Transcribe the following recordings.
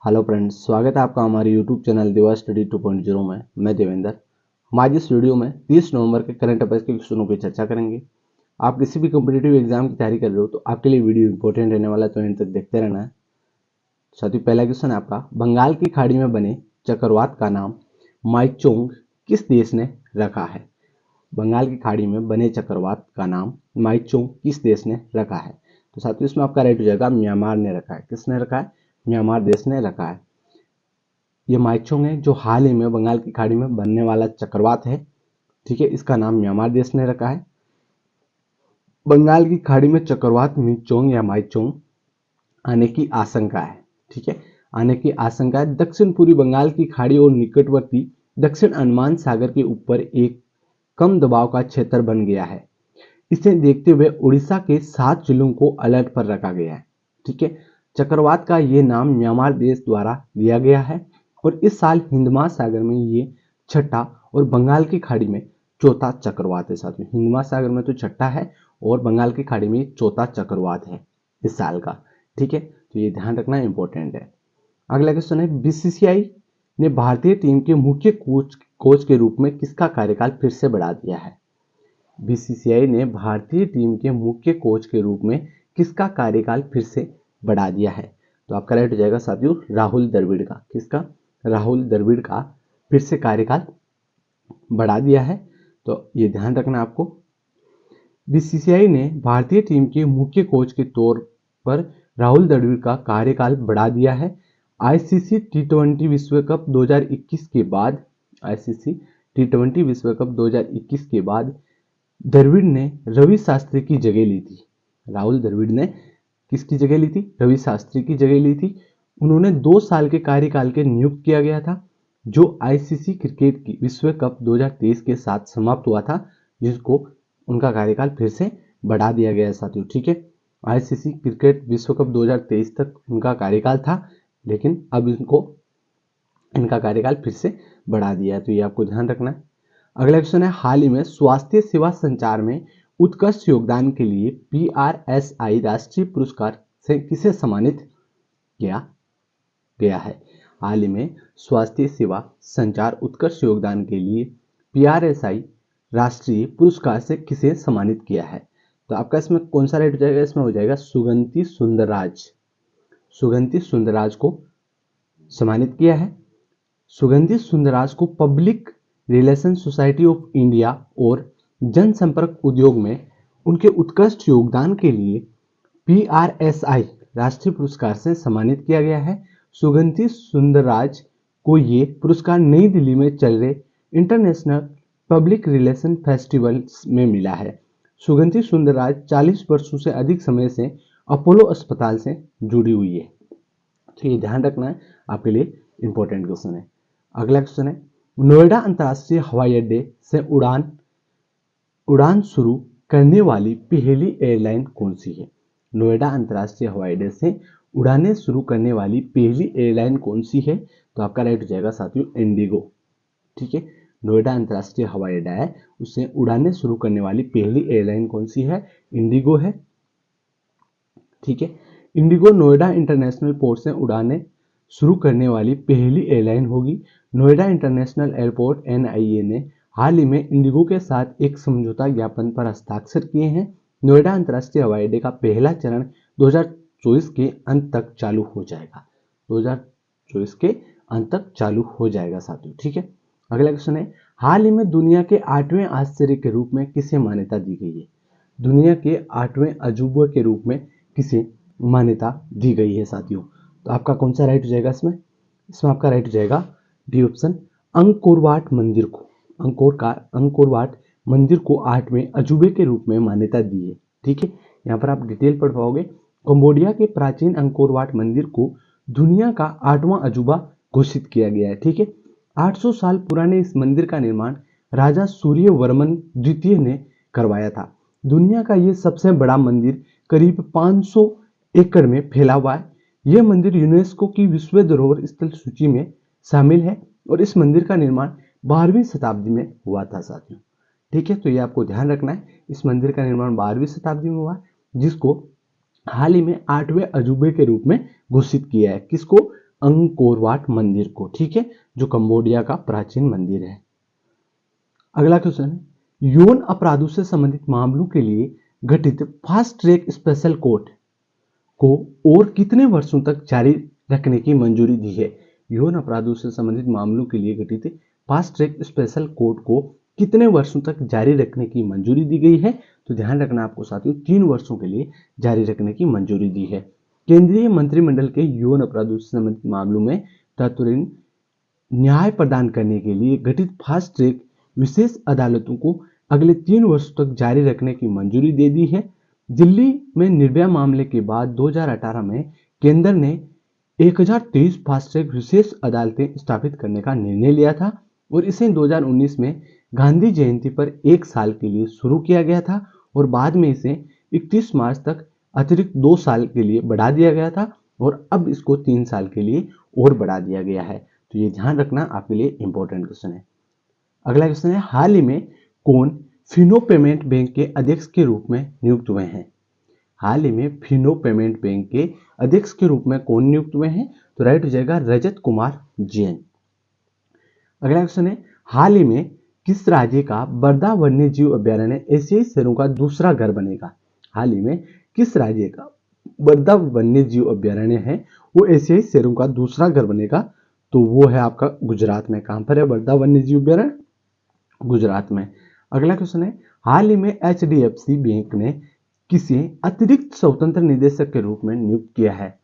Hello friends, स्वागत है आपका हमारे यूट्यूब चैनल दिवा स्टडी 2.0 में। मैं देवेंद्र। हम आज इस वीडियो में 30 नवंबर के करंट अफेयर्स के क्वेश्चनों की चर्चा करेंगे। आप किसी भी कॉम्पिटिटिव एग्जाम की तैयारी कर रहे हो तो आपके लिए वीडियो इंपॉर्टेंट रहने वाला है, तो एंड तक देखते रहना है। साथ ही पहला क्वेश्चन है आपका, बंगाल की खाड़ी में बने चक्रवात का नाम माइचोंग किस देश ने रखा है? बंगाल की खाड़ी में बने चक्रवात का नाम माइचोंग किस देश ने रखा है? तो साथियों इसमें आपका राइट हो जाएगा म्यांमार ने रखा है। किसने रखा है? म्यांमार देश ने रखा है। ये माइचोंग है जो हाल ही में बंगाल की खाड़ी में बनने वाला चक्रवात है। ठीक है, इसका नाम म्यांमार देश ने रखा है। बंगाल की खाड़ी में चक्रवात मिचोंग या माइचोंग आने की आशंका है। ठीक है, आने की आशंका है। दक्षिण पूर्वी बंगाल की खाड़ी और निकटवर्ती दक्षिण अंडमान सागर के ऊपर एक कम दबाव का क्षेत्र बन गया है। इसे देखते हुए उड़ीसा के 7 जिलों को अलर्ट पर रखा गया है। ठीक है, चक्रवात का ये नाम म्यांमार देश द्वारा दिया गया है और इस साल हिंद महासागर में ये छठा और बंगाल की खाड़ी में चौथा चक्रवात है। साथियों हिंद महासागर में तो छठा है और बंगाल की खाड़ी में चौथा चक्रवात है इस साल का। ठीक है, तो ये ध्यान रखना इंपॉर्टेंट है। अगला क्वेश्चन है, बीसीसीआई ने भारतीय टीम के मुख्य कोच के रूप में किसका कार्यकाल फिर से बढ़ा दिया है? बीसीसीआई ने भारतीय टीम के मुख्य कोच के रूप में किसका कार्यकाल फिर से बढ़ा दिया है? तो आपका राइट हो जाएगा साथियों राहुल द्रविड़ का। किसका? राहुल द्रविड़ का फिर से कार्यकाल बढ़ा दिया है। तो ये ध्यान रखना आपको। बीसीसीआई ने भारतीय टीम के मुख्य कोच के तौर पर राहुल द्रविड़ का कार्यकाल बढ़ा दिया है। आईसीसी टी20 विश्व कप 2021 के बाद आईसीसी टी20 विश्व कप 2021 के बाद द्रविड़ ने रवि शास्त्री की जगह ली थी। राहुल द्रविड़ ने किसकी जगह ली थी? रवि शास्त्री की जगह ली थी। उन्होंने 2 साल के कार्यकाल के नियुक्त किया गया था, जो आईसीसी क्रिकेट की विश्व कप 2023 के साथ समाप्त हुआ था, जिसको उनका कार्यकाल फिर से बढ़ा दिया गया है साथियों। ठीक है, आईसीसी क्रिकेट विश्व कप 2023 तक उनका कार्यकाल था, लेकिन अब इनका कार्यकाल फिर से बढ़ा दिया है, तो ये आपको ध्यान रखना है। अगला क्वेश्चन है, हाल ही में स्वास्थ्य सेवा संचार में उत्कृष्ट योगदान के लिए पीआरएसआई राष्ट्रीय पुरस्कार से किसे सम्मानित किया गया है? हाल ही में स्वास्थ्य सेवा संचार उत्कृष्ट योगदान के लिए पीआरएसआई राष्ट्रीय पुरस्कार से किसे सम्मानित किया है? तो आपका इसमें कौन सा राइट हो जाएगा? इसमें हो जाएगा सुगंति सुंदरराज। सुगंति सुंदरराज को सम्मानित किया है। सुगंधि सुंदरराज को public relation society of India और जनसंपर्क उद्योग में उनके उत्कृष्ट योगदान के लिए पीआरएसआई राष्ट्रीय पुरस्कार से सम्मानित किया गया है। सुगंधि सुंदरराज को ये पुरस्कार नई दिल्ली में चल रहे इंटरनेशनल पब्लिक रिलेशन फेस्टिवल में मिला है। सुगंधि सुंदरराज 40 वर्षों से अधिक समय से अपोलो अस्पताल से जुड़ी हुई है। तो ये ध्यान रखना है, आपके लिए इंपॉर्टेंट क्वेश्चन है। अगला क्वेश्चन है, नोएडा अंतर्राष्ट्रीय हवाई अड्डे से उड़ान शुरू करने वाली पहली एयरलाइन कौन सी है? नोएडा अंतर्राष्ट्रीय हवाई अड्डे से उड़ानें शुरू करने वाली पहली एयरलाइन कौन सी है? तो आपका राइट हो जाएगा साथियों इंडिगो। ठीक है, नोएडा अंतर्राष्ट्रीय हवाई अड्डा है, उससे उड़ानें शुरू करने वाली पहली एयरलाइन कौन सी है? इंडिगो है। ठीक है, इंडिगो नोएडा इंटरनेशनल पोर्ट से उड़ानें शुरू करने वाली पहली एयरलाइन होगी। नोएडा इंटरनेशनल एयरपोर्ट एनआईए ने हाल ही में इंडिगो के साथ एक समझौता ज्ञापन पर हस्ताक्षर किए हैं। नोएडा अंतर्राष्ट्रीय हवाई अड्डे का पहला चरण 2024 के अंत तक चालू हो जाएगा। 2024 के अंत तक चालू हो जाएगा साथियों। ठीक है, अगला क्वेश्चन है, हाल ही में दुनिया के 8वें आश्चर्य के रूप में किसे मान्यता दी गई है? दुनिया के 8वें अजूबे के रूप में किसे मान्यता दी गई है साथियों? तो आपका कौन सा राइट हो जाएगा इसमें? इसमें आपका राइट हो जाएगा डी ऑप्शन, अंकोरवाट मंदिर को। अंकोरवाट मंदिर को 8वें अजूबे के रूप में मान्यता दी है। ठीक है, यहाँ पर आप डिटेल पढ़ पाओगे। कंबोडिया के प्राचीन अंकोरवाट मंदिर को दुनिया का 8वां अजूबा घोषित किया गया है। ठीक है, 800 साल पुराने इस मंदिर का निर्माण राजा सूर्यवर्मन द्वितीय ने करवाया था। दुनिया का ये सबसे बड़ा मंदिर करीब 500 एकड़ में फैला हुआ है। यह मंदिर यूनेस्को की विश्व धरोहर स्थल सूची में शामिल है और इस मंदिर का निर्माण 12वीं शताब्दी में हुआ था साथियों। ठीक है, तो ये आपको ध्यान रखना है, इस मंदिर का निर्माण 12वीं शताब्दी में हुआ, जिसको हाल ही में 8वें अजूबे के रूप में घोषित किया है। किसको? अंकोर वाट मंदिर को, ठीक है, जो कंबोडिया का प्राचीन मंदिर है। अगला क्वेश्चन है, यौन अपराधों से संबंधित मामलों के लिए गठित फास्ट ट्रैक स्पेशल कोर्ट को और कितने वर्षों तक जारी रखने की मंजूरी दी है? यौन अपराधों से संबंधित मामलों के लिए गठित फास्ट ट्रैक स्पेशल कोर्ट को कितने वर्षों तक जारी रखने की मंजूरी दी गई है? तो ध्यान रखना आपको साथियों, 3 वर्षों के लिए जारी रखने की मंजूरी दी है। केंद्रीय मंत्रिमंडल के यौन अपराधों से संबंधित मामलों में त्वरित न्याय प्रदान करने के लिए गठित फास्ट ट्रैक विशेष अदालतों को अगले 3 वर्षों तक जारी रखने की मंजूरी दे दी है। दिल्ली में निर्भया मामले के बाद 2018 में केंद्र ने 1023 फास्ट ट्रैक विशेष अदालतें स्थापित करने का निर्णय लिया था और इसे 2019 में गांधी जयंती पर 1 साल के लिए शुरू किया गया था और बाद में इसे 31 मार्च तक अतिरिक्त 2 साल के लिए बढ़ा दिया गया था और अब इसको 3 साल के लिए और बढ़ा दिया गया है। तो ये ध्यान रखना आपके लिए इंपॉर्टेंट क्वेश्चन है। अगला क्वेश्चन है, हाल ही में कौन फिनो पेमेंट बैंक के अध्यक्ष के रूप में नियुक्त हुए हैं? हाल ही में फिनो पेमेंट बैंक के अध्यक्ष के रूप में कौन नियुक्त हुए हैं? तो राइट हो जाएगा रजत कुमार जैन। अगला क्वेश्चन है, हाल ही में किस राज्य का बर्दा वन्य जीव अभ्यारण्य एशियाई शेरों का दूसरा घर बनेगा? हाल ही में किस राज्य का बर्दा वन्य जीव अभ्यारण्य है वो एशियाई शेरों का दूसरा घर बनेगा? तो वो है आपका गुजरात में। कहां पर है बर्दा वन्य जीव अभ्यारण्य? गुजरात में। अगला क्वेश्चन है, हाल ही में HDFC बैंक ने किसे अतिरिक्त स्वतंत्र निदेशक के रूप में नियुक्त किया है?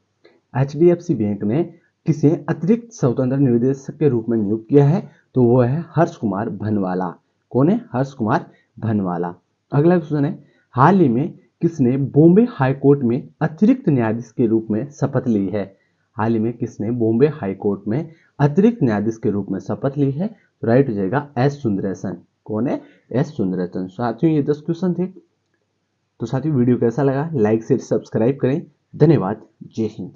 HDFC बैंक ने किसे अतिरिक्त स्वतंत्र निदेशक के रूप में नियुक्त किया है? तो वो है हर्ष कुमार भनवाला। कौन है? हर्ष कुमार भनवाला। अगला क्वेश्चन है, हाल ही में किसने बॉम्बे हाई कोर्ट में अतिरिक्त न्यायाधीश के रूप में शपथ ली है? हाल ही में किसने बॉम्बे हाई कोर्ट में अतिरिक्त न्यायाधीश के रूप में शपथ ली है? तो राइट हो जाएगा एस सुंदरेशन। कौन है? एस सुंदरेशन। साथियों ये 10 क्वेश्चन थे। तो साथियों वीडियो कैसा लगा? लाइक शेयर सब्सक्राइब करें। धन्यवाद। जय हिंद।